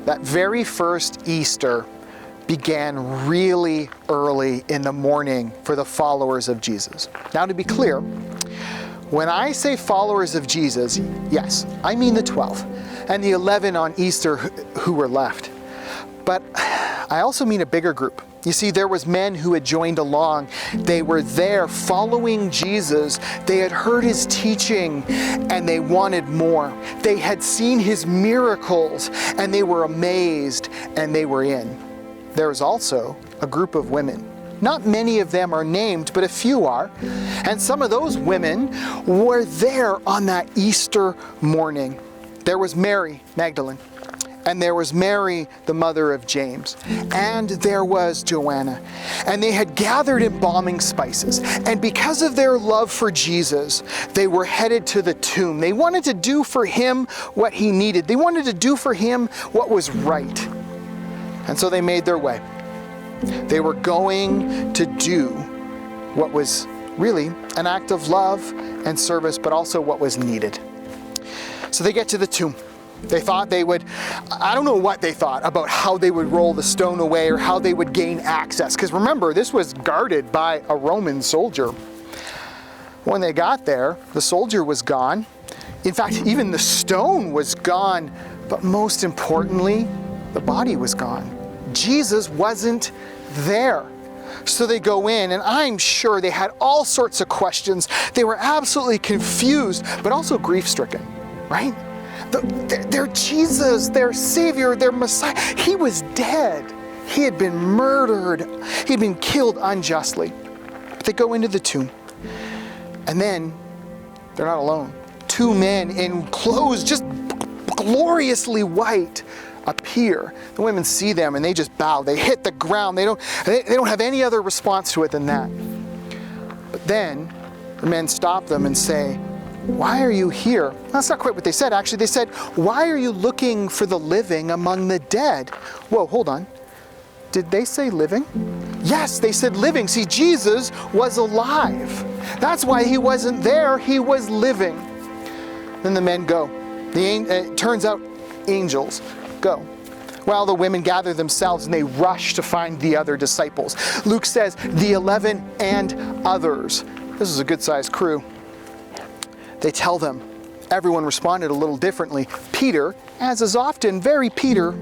that very first Easter began really early in the morning for the followers of Jesus. Now, to be clear, when I say followers of Jesus, yes, I mean the 12 and the 11 on Easter who were left. But I also mean a bigger group. You see, there was men who had joined along. They were there following Jesus. They had heard his teaching and they wanted more. They had seen his miracles and they were amazed and they were in. There was also a group of women. Not many of them are named, but a few are. And some of those women were there on that Easter morning. There was Mary Magdalene. And there was Mary, the mother of James. And there was Joanna. And they had gathered embalming spices. And because of their love for Jesus, they were headed to the tomb. They wanted to do for him what he needed. They wanted to do for him what was right. And so they made their way. They were going to do what was really an act of love and service, but also what was needed. So they get to the tomb. They thought they would, I don't know what they thought about how they would roll the stone away or how they would gain access. Because remember, this was guarded by a Roman soldier. When they got there, the soldier was gone. In fact, even the stone was gone. But most importantly, the body was gone. Jesus wasn't there. So they go in, and I'm sure they had all sorts of questions. They were absolutely confused, but also grief-stricken, right? Their Jesus, their Savior, their Messiah, he was dead. He had been murdered. He'd been killed unjustly. But they go into the tomb. And then they're not alone. Two men in clothes just gloriously white appear. The women see them and they just bow. They hit the ground. They don't have any other response to it than that. But then the men stop them and say, "Why are you here?" That's not quite what they said, actually. They said, "Why are you looking for the living among the dead?" Whoa, hold on. Did they say living? Yes, they said living. See, Jesus was alive. That's why he wasn't there. He was living. Then the men go. It turns out angels go. Well, the women gather themselves and they rush to find the other disciples. Luke says the 11 and others. This is a good-sized crew. They tell them. Everyone responded a little differently. Peter, as is often very Peter,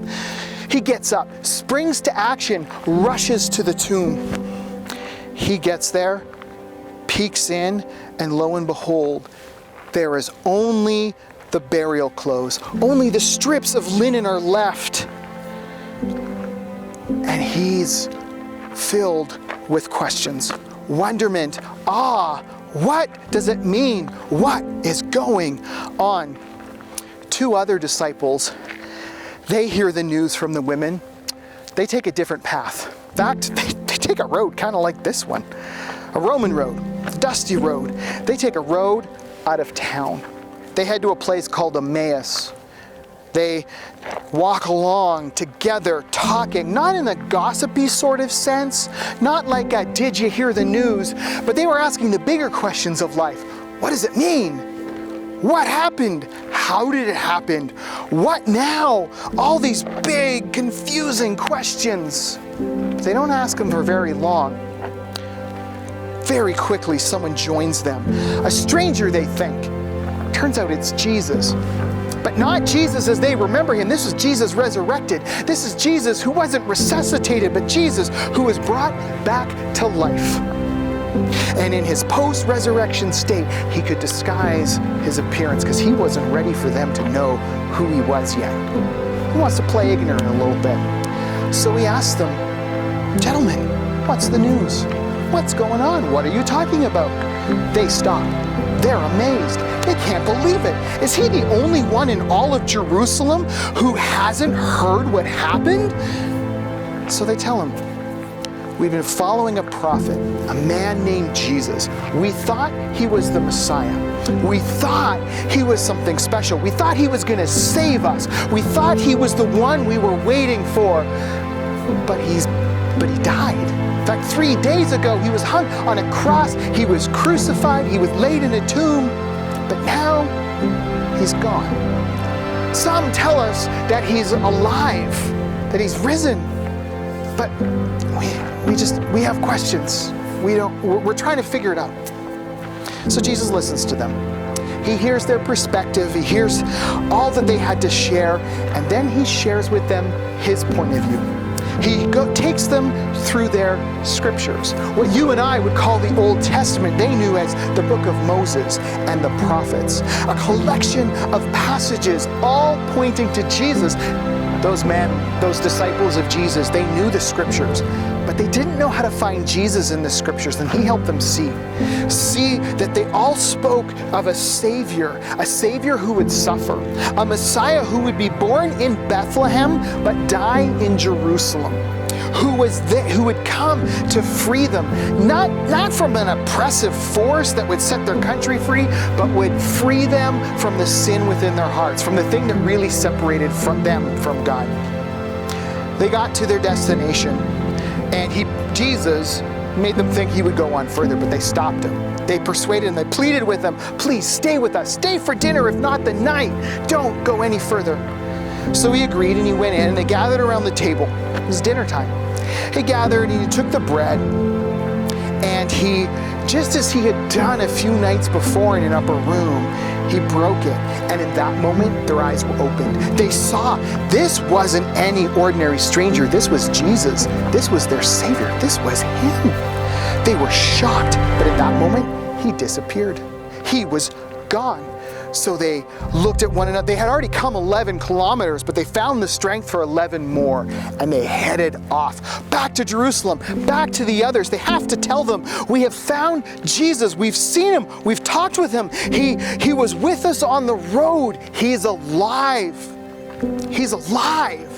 he gets up, springs to action, rushes to the tomb. He gets there, peeks in, and lo and behold, there is only the burial clothes. Only the strips of linen are left. And he's filled with questions, wonderment, awe. What does it mean? What is going on? Two other disciples, they hear the news from the women. They take a different path. In fact, they take a road kind of like this one. A Roman road, a dusty road. They take a road out of town. They head to a place called Emmaus. They walk along together, talking, not in a gossipy sort of sense, not like a did you hear the news, but they were asking the bigger questions of life. What does it mean? What happened? How did it happen? What now? All these big, confusing questions. They don't ask them for very long. Very quickly, someone joins them. A stranger, they think. Turns out it's Jesus. But not Jesus as they remember him. This is Jesus resurrected. This is Jesus who wasn't resuscitated, but Jesus who was brought back to life. And in his post-resurrection state, he could disguise his appearance because he wasn't ready for them to know who he was yet. He wants to play ignorant a little bit. So he asks them, "Gentlemen, what's the news? What's going on? What are you talking about?" They stop. They're amazed. They can't believe it. Is he the only one in all of Jerusalem who hasn't heard what happened? So they tell him, "We've been following a prophet, a man named Jesus. We thought he was the Messiah. We thought he was something special. We thought he was going to save us. We thought he was the one we were waiting for. But he died. In fact, 3 days ago, he was hung on a cross. He was crucified. He was laid in a tomb. But now, he's gone. Some tell us that he's alive, that he's risen. But we have questions. We're trying to figure it out. So Jesus listens to them. He hears their perspective. He hears all that they had to share, and then he shares with them his point of view. He takes them through their scriptures. What you and I would call the Old Testament, they knew as the book of Moses and the prophets. A collection of passages all pointing to Jesus. Those disciples of Jesus, they knew the scriptures, but they didn't know how to find Jesus in the scriptures, and he helped them see that they all spoke of a Savior who would suffer, a Messiah who would be born in Bethlehem but die in Jerusalem, who would come to free them, not from an oppressive force that would set their country free, but would free them from the sin within their hearts, from the thing that really separated them from God. They got to their destination, and Jesus made them think he would go on further, but they stopped him. They persuaded him, they pleaded with him, please stay with us, stay for dinner, if not the night, don't go any further. So he agreed, and he went in, and they gathered around the table. It was dinner time. He gathered, and he took the bread, and he, just as he had done a few nights before in an upper room, he broke it. And in that moment, their eyes were opened. They saw this wasn't any ordinary stranger. This was Jesus. This was their Savior. This was him. They were shocked, but in that moment, he disappeared. He was gone. So they looked at one another. They had already come 11 kilometers, but they found the strength for 11 more, and they headed off back to Jerusalem, back to the others. They have to tell them, we have found Jesus. We've seen him. We've talked with him. He was with us on the road. He's alive. He's alive.